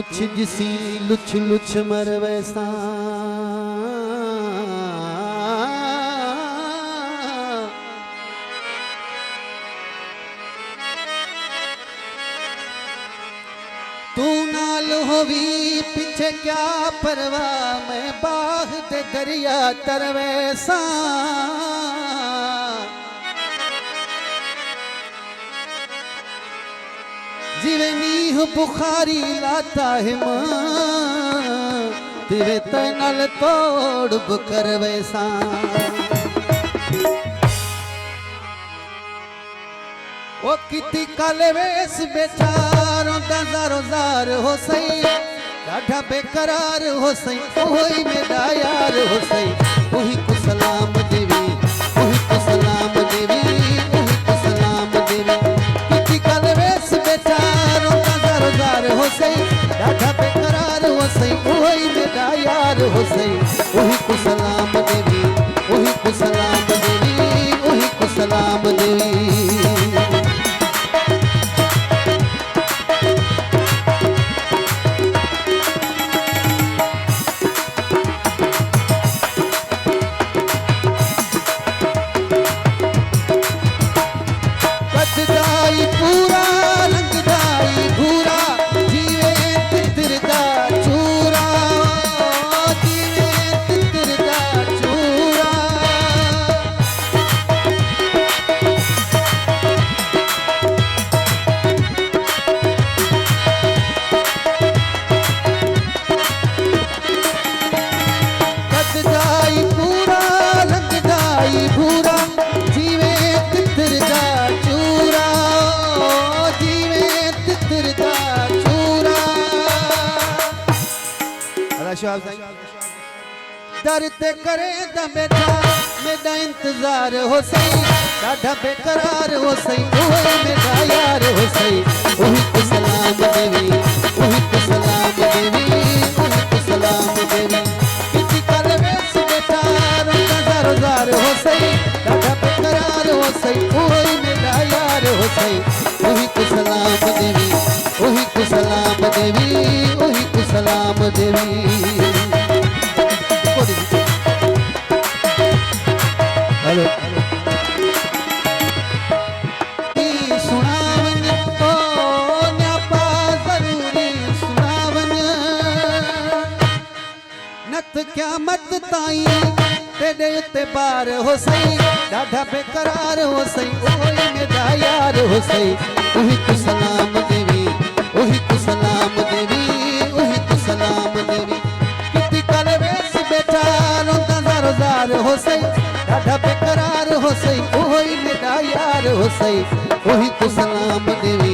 पूछ जिसी लुछ लुछ मर वैसा तू नाल होवी पीछे क्या परवाह मैं बाग दे दरिया तरवैसा जिवे नीह बुखारी लाता है मां तेरे तनल तोड़ बुकर वैसा ओ किती काले वेस बेचारों दारो जार हो सही डाढ़ा बेकरार हो सही ओही मेरा यार हो सही ओही को सलाम देवी ओही को सलाम देवी ओही को सलाम देवी किती काले वेस बेचारों दारो जार हो सही डाढ़ा बेकरार हो सही ओही मेरा यार हो सही ओही को सलाम देवी ओही को सलाम देवी ओही को सलाम देवी दरते करे दा बेटा मेरा इंतजार हो सही डाढ़ा बेकरार हो सही ओही मेरा यार हो सही ओही को सलाम देवी ओही को सलाम देवी ओही को सलाम देवी किसी कल वेस बेटा नजर जार हो सही डाढ़ा बेकरार हो सही ओही मेरा यार हो सही ओही को सलाम देवी ओही को सलाम देवी ओही को सलाम देवी हेलो सुनावन ओ न्यापा जरूरी सुनावन नत क्या मत ताई तेरे उत्ते बार हो सही डाढ़ा बेकरार हो सही ओही मेरा यार हो सही ओही को सलाम देवी ओही को सलाम देवी ओही को सलाम देवी किती कल वेस बेचारों दारो जार हो सही डाढ़ा बेकरार हो सही ओही मेरा यार हो सही ओही को सलाम देवी